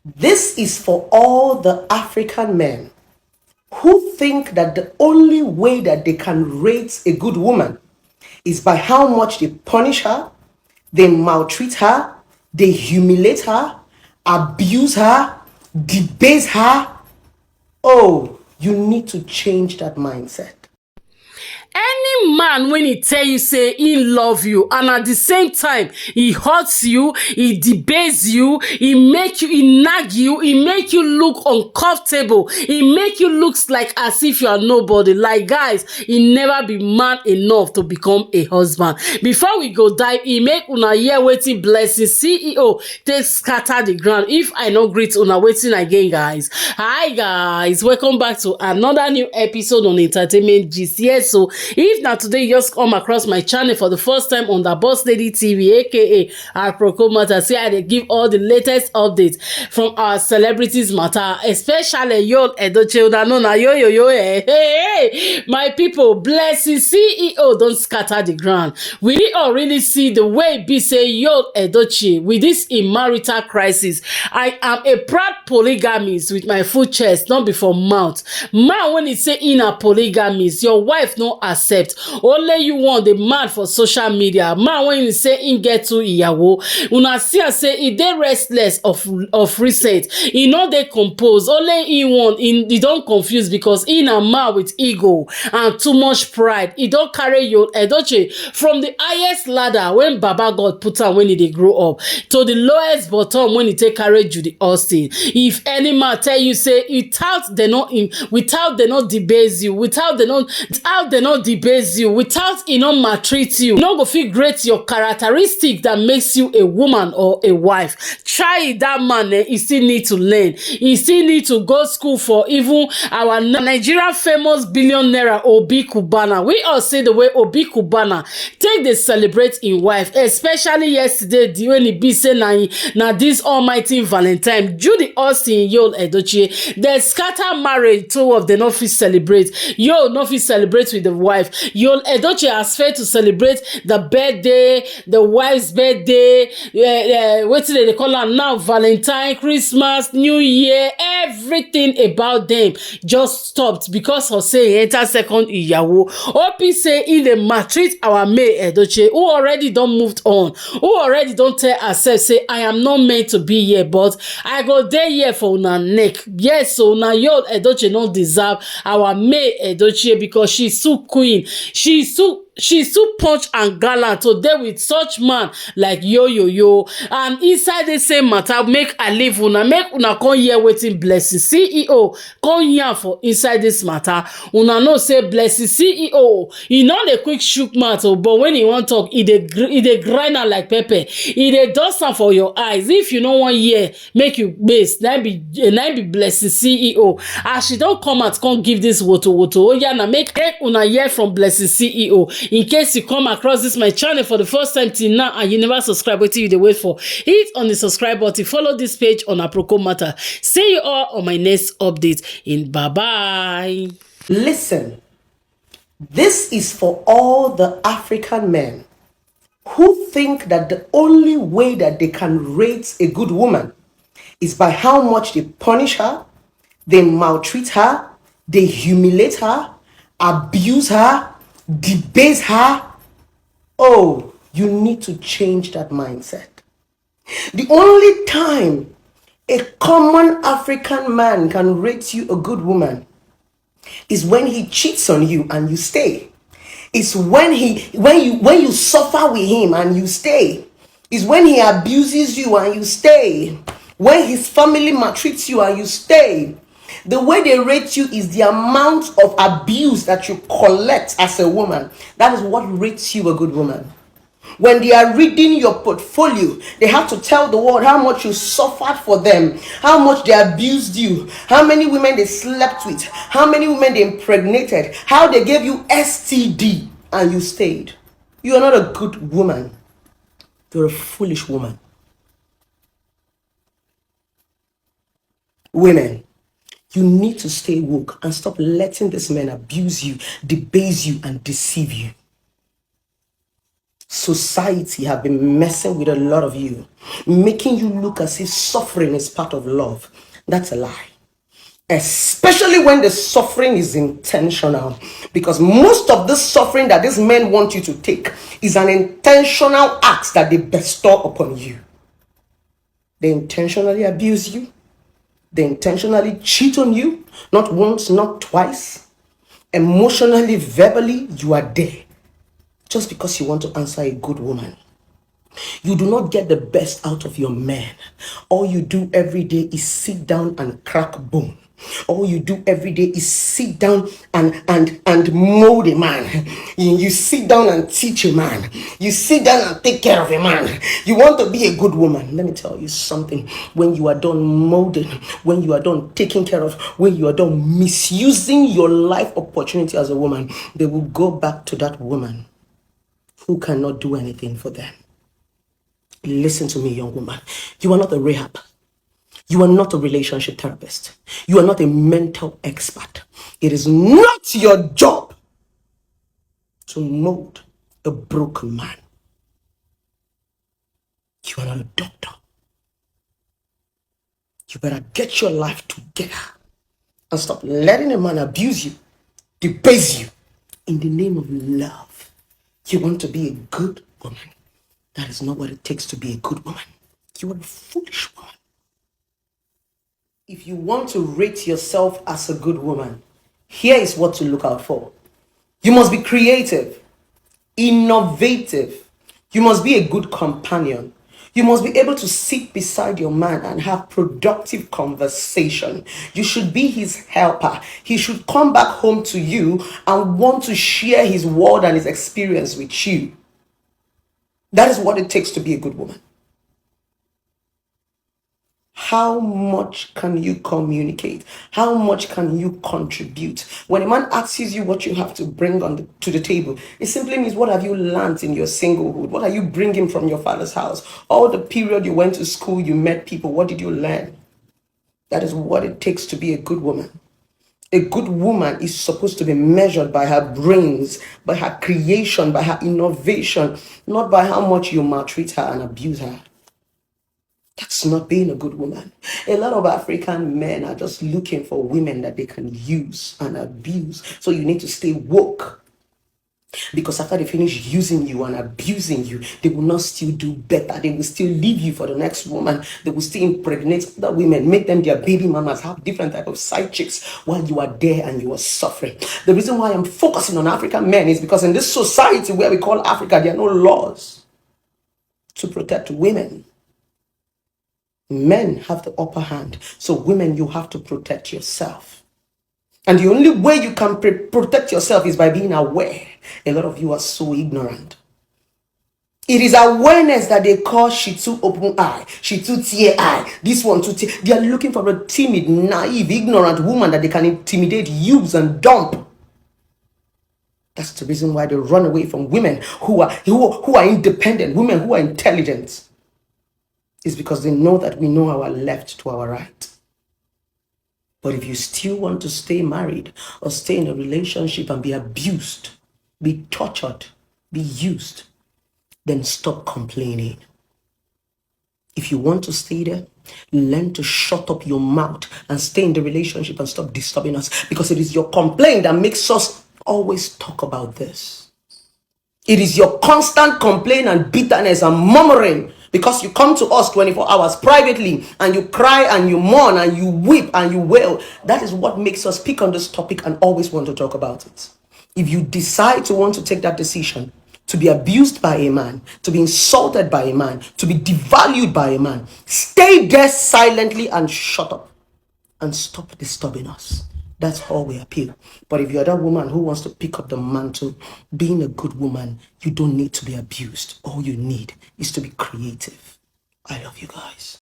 This is for all the African men who think that the only way that they can rate a good woman is by how much they punish her, they maltreat her, they humiliate her, abuse her, debase her. Oh, you need to change that mindset. Any man when he tell you say he love you and at the same time he hurts you, he debases you, he nag you, he make you look uncomfortable, he make you look like as if you are nobody. Like guys, he never be man enough to become a husband. Before we go dive, he make una hear wetin Blessing CEO take scatter the ground. If I no greet una waiting again, guys. Hi guys, welcome back to another new episode on Entertainment Gist. Yes, so if now today you just come across my channel for the first time on the Boss Lady TV, aka Aproko Matter, say I dey give all the latest updates from our celebrities matter, especially yo Edochie, una know na yo hey, my people. Blessing CEO don't scatter the ground. We all really see the way be say yo Edochie with this marital crisis. I am a proud polygamist with my full chest, not before mouth. Man, when it say in a polygamist, your wife no accept. Only you want the man for social media. Man, when you say in get to iyawo, una see and say he dey restless of recent. He no dey compose. Only he want he don't confuse because in a man with ego and too much pride. He don't carry your Edochie from the highest ladder when Baba God put her when he dey grow up to the lowest bottom when he take carry Judy Austin. If any man tell you say without they not debase you, without they not debase you, without he not maltreat you no go feel great your characteristic that makes you a woman or a wife. Try it, that man he still need to learn. He still need to go school for even our Nigerian famous billionaire Obi Kubana. We all say the way Obi Kubana take the celebrate in wife, especially yesterday when he be say na this almighty Valentine. Judy Austin yo Edochie, they scatter marriage. Two of them no fit celebrate. Yo no fit celebrate with the wife. Yo Edochie has failed to celebrate the birthday, the wife's birthday, what do they call am now, Valentine, Christmas, New Year, everything about them just stopped because of say he enter second iyawo. Opi say he dey maltreat our May Edochie, who already don moved on, who already don tell herself say I am not meant to be here, but I go dey here for una neck. Yes, so na yo Edochie no deserve our May Edochie because she's so queen. She's too punch and gallant to deal with such man like yo and inside the same matter make I leave una, make una come hear wetin Blessing CEO come here for inside this matter. Una know say Blessing CEO he not a quick shook mouth, but when he want talk he dey grind am like pepper. He dey dust am for your eyes. If you no wan hear make you base na be Blessing CEO as she don come out come give this woto oh yeah na make una hear from Blessing CEO. In case you come across this my channel for the first time till now and you never subscribe, wetin you dey wait for? Hit on the subscribe button, follow this page on Aproko Matter. See you all on my next update. Bye bye. Listen, this is for all the African men who think that the only way that they can rate a good woman is by how much they punish her, they maltreat her, they humiliate her, abuse her, debase her. Oh, you need to change that mindset. The only time a common African man can rate you a good woman is when he cheats on you and you stay. It's when you suffer with him and you stay. It's when he abuses you and you stay. When his family maltreats you and you stay. The way they rate you is the amount of abuse that you collect as a woman. That is what rates you a good woman. When they are reading your portfolio, they have to tell the world how much you suffered for them, how much they abused you, how many women they slept with, how many women they impregnated, how they gave you STD and you stayed. You are not a good woman. You're a foolish woman. Women, you need to stay woke and stop letting this man abuse you, debase you, and deceive you. Society have been messing with a lot of you, making you look as if suffering is part of love. That's a lie. Especially when the suffering is intentional, because most of the suffering that these men want you to take is an intentional act that they bestow upon you. They intentionally abuse you. They intentionally cheat on you, not once, not twice. Emotionally, verbally, you are there just because you want to answer a good woman. You do not get the best out of your man. All you do every day is sit down and crack bone. All you do every day is sit down and mold a man. You sit down and teach a man. You sit down and take care of a man. You want to be a good woman. Let me tell you something. When you are done molding, when you are done taking care of, when you are done misusing your life opportunity as a woman, they will go back to that woman who cannot do anything for them. Listen to me, young woman. You are not a rehab. You are not a relationship therapist. You are not a mental expert. It is not your job to mold a broken man. You are not a doctor. You better get your life together and stop letting a man abuse you, debase you in the name of love. You want to be a good woman. That is not what it takes to be a good woman. You are a foolish woman. If you want to rate yourself as a good woman, here is what to look out for. You must be creative, innovative. You must be a good companion. You must be able to sit beside your man and have productive conversation. You should be his helper. He should come back home to you and want to share his word and his experience with you. That is what it takes to be a good woman. How much can you communicate? How much can you contribute? When a man asks you what you have to bring to the table, it simply means, what have you learned in your singlehood? What are you bringing from your father's house? All the period you went to school, you met people, what did you learn? That is what it takes to be a good woman. A good woman is supposed to be measured by her brains, by her creation, by her innovation, not by how much you maltreat her and abuse her. That's not being a good woman. A lot of African men are just looking for women that they can use and abuse. So you need to stay woke. Because after they finish using you and abusing you, they will not still do better. They will still leave you for the next woman. They will still impregnate other women, make them their baby mamas, have different type of side chicks while you are there and you are suffering. The reason why I'm focusing on African men is because in this society where we call Africa, there are no laws to protect women. Men have the upper hand. So women, you have to protect yourself. And the only way you can protect yourself is by being aware. A lot of you are so ignorant. It is awareness that they call she too open eye, she too tear eye, this one too tear. They are looking for a timid, naive, ignorant woman that they can intimidate, use, and dump. That's the reason why they run away from women who are independent, women who are intelligent. It's because they know that we know our left to our right. But if you still want to stay married or stay in a relationship and be abused, be tortured, be used, then stop complaining. If you want to stay there, learn to shut up your mouth and stay in the relationship and stop disturbing us, because it is your complaint that makes us always talk about this. It is your constant complaint and bitterness and murmuring, because you come to us 24 hours privately and you cry and you mourn and you weep and you wail. That is what makes us pick on this topic and always want to talk about it. If you decide to want to take that decision, to be abused by a man, to be insulted by a man, to be devalued by a man, stay there silently and shut up and stop disturbing us. That's all we appeal. But if you're that woman who wants to pick up the mantle, being a good woman, you don't need to be abused. All you need is to be creative. I love you guys.